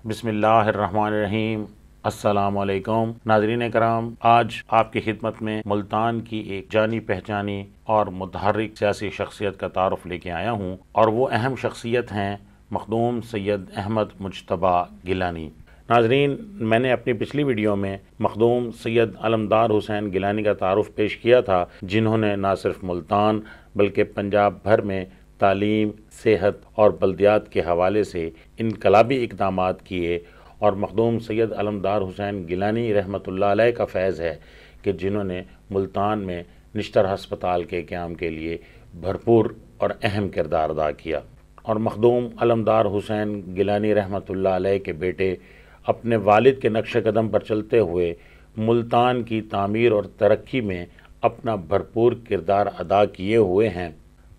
بسم اللہ الرحمن الرحیم۔ السلام علیکم ناظرین کرام، آج آپ کی خدمت میں ملتان کی ایک جانی پہچانی اور متحرک سیاسی شخصیت کا تعارف لے کے آیا ہوں، اور وہ اہم شخصیت ہیں مخدوم سید احمد مجتبیٰ گیلانی۔ ناظرین، میں نے اپنی پچھلی ویڈیو میں مخدوم سید علمدار حسین گیلانی کا تعارف پیش کیا تھا، جنہوں نے نہ صرف ملتان بلکہ پنجاب بھر میں تعلیم، صحت اور بلدیات کے حوالے سے انقلابی اقدامات کیے، اور مخدوم سید علمدار حسین گیلانی رحمۃ اللہ علیہ کا فیض ہے کہ جنہوں نے ملتان میں نشتر ہسپتال کے قیام کے لیے بھرپور اور اہم کردار ادا کیا، اور مخدوم علمدار حسین گیلانی رحمۃ اللہ علیہ کے بیٹے اپنے والد کے نقش قدم پر چلتے ہوئے ملتان کی تعمیر اور ترقی میں اپنا بھرپور کردار ادا کیے ہوئے ہیں۔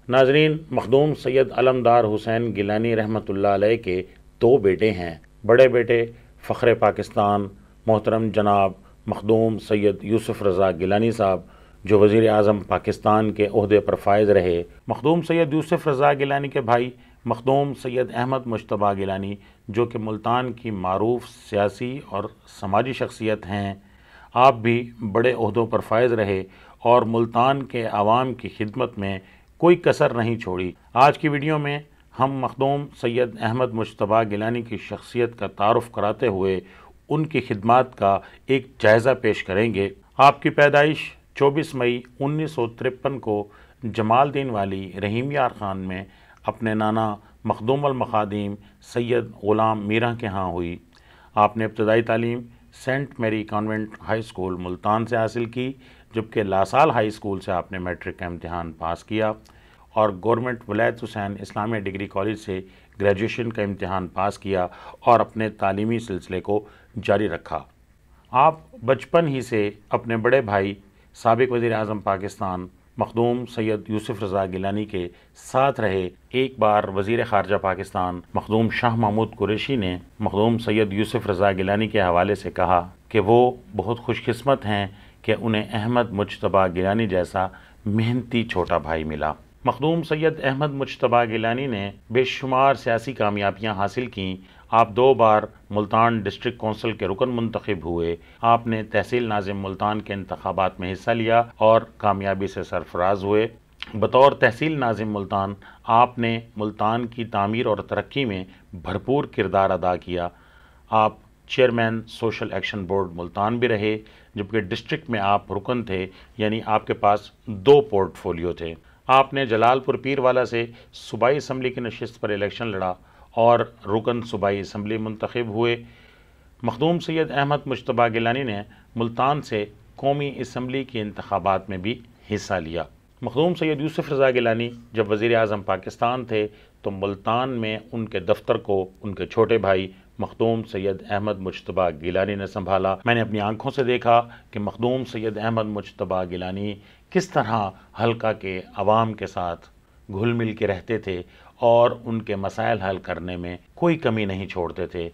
ناظرین، مخدوم سید علمدار حسین گیلانی رحمۃ اللہ علیہ کے دو بیٹے ہیں۔ بڑے بیٹے فخر پاکستان محترم جناب مخدوم سید یوسف رضا گیلانی صاحب، جو وزیر اعظم پاکستان کے عہدے پر فائز رہے۔ مخدوم سید یوسف رضا گیلانی کے بھائی مخدوم سید احمد مجتبیٰ گیلانی، جو کہ ملتان کی معروف سیاسی اور سماجی شخصیت ہیں، آپ بھی بڑے عہدوں پر فائز رہے اور ملتان کے عوام کی خدمت میں کوئی کسر نہیں چھوڑی۔ آج کی ویڈیو میں ہم مخدوم سید احمد مجتبیٰ گیلانی کی شخصیت کا تعارف کراتے ہوئے ان کی خدمات کا ایک جائزہ پیش کریں گے۔ آپ کی پیدائش 24 مئی 1953 کو جمال الدین والی رحیم یار خان میں اپنے نانا مخدوم المخادیم سید غلام میرا کے ہاں ہوئی۔ آپ نے ابتدائی تعلیم سینٹ میری کانوینٹ ہائی اسکول ملتان سے حاصل کی، جبکہ لاسال ہائی اسکول سے آپ نے میٹرک کا امتحان پاس کیا، اور گورنمنٹ ولایت حسین اسلامیہ ڈگری کالج سے گریجویشن کا امتحان پاس کیا اور اپنے تعلیمی سلسلے کو جاری رکھا۔ آپ بچپن ہی سے اپنے بڑے بھائی سابق وزیر اعظم پاکستان مخدوم سید یوسف رضا گیلانی کے ساتھ رہے۔ ایک بار وزیر خارجہ پاکستان مخدوم شاہ محمود قریشی نے مخدوم سید یوسف رضا گیلانی کے حوالے سے کہا کہ وہ بہت خوش قسمت ہیں کہ انہیں احمد مجتبیٰ گیلانی جیسا محنتی چھوٹا بھائی ملا۔ مخدوم سید احمد مجتبیٰ گیلانی نے بے شمار سیاسی کامیابیاں حاصل کیں۔ آپ 2 بار ملتان ڈسٹرکٹ کونسل کے رکن منتخب ہوئے۔ آپ نے تحصیل ناظم ملتان کے انتخابات میں حصہ لیا اور کامیابی سے سرفراز ہوئے۔ بطور تحصیل ناظم ملتان، آپ نے ملتان کی تعمیر اور ترقی میں بھرپور کردار ادا کیا۔ آپ chairman social action board Multan بھی رہے، جبکہ ڈسٹرکٹ میں آپ رکن تھے، یعنی آپ کے پاس 2 پورٹ فولیو تھے۔ آپ نے جلال پور پیر والا سے صوبائی اسمبلی کی نشست پر الیکشن لڑا اور رکن صوبائی اسمبلی منتخب ہوئے۔ مخدوم سید احمد مجتبیٰ گیلانی نے ملتان سے قومی اسمبلی کے انتخابات میں بھی حصہ لیا۔ مخدوم سید یوسف رضا گیلانی جب وزیر اعظم پاکستان تھے تو ملتان میں ان کے دفتر کو ان کے چھوٹے بھائی مخدوم سید احمد مجتبیٰ گیلانی نے سنبھالا۔ میں نے اپنی آنکھوں سے دیکھا کہ مخدوم سید احمد مجتبیٰ گیلانی کس طرح حلقہ کے عوام کے ساتھ گھل مل کے رہتے تھے اور ان کے مسائل حل کرنے میں کوئی کمی نہیں چھوڑتے تھے۔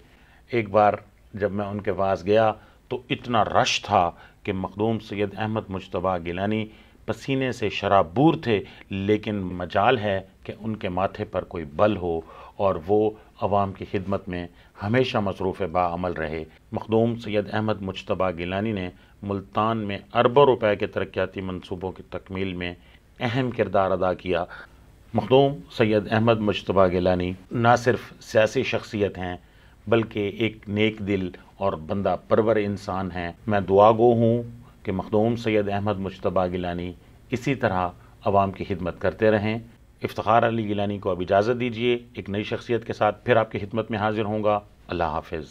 ایک بار جب میں ان کے پاس گیا تو اتنا رش تھا کہ مخدوم سید احمد مجتبیٰ گیلانی پسینے سے شرابور تھے، لیکن مجال ہے کہ ان کے ماتھے پر کوئی بل ہو اور وہ عوام کی خدمت میں ہمیشہ مصروف بعمل رہے۔ مخدوم سید احمد مجتبیٰ گیلانی نے ملتان میں اربوں روپے کے ترقیاتی منصوبوں کی تکمیل میں اہم کردار ادا کیا۔ مخدوم سید احمد مجتبیٰ گیلانی نہ صرف سیاسی شخصیت ہیں بلکہ ایک نیک دل اور بندہ پرور انسان ہیں۔ میں دعا گو ہوں کہ مخدوم سید احمد مجتبیٰ گیلانی اسی طرح عوام کی خدمت کرتے رہیں۔ افتخار علی گیلانی کو اب اجازت دیجیے، ایک نئی شخصیت کے ساتھ پھر آپ کی خدمت میں حاضر ہوں گا۔ اللہ حافظ۔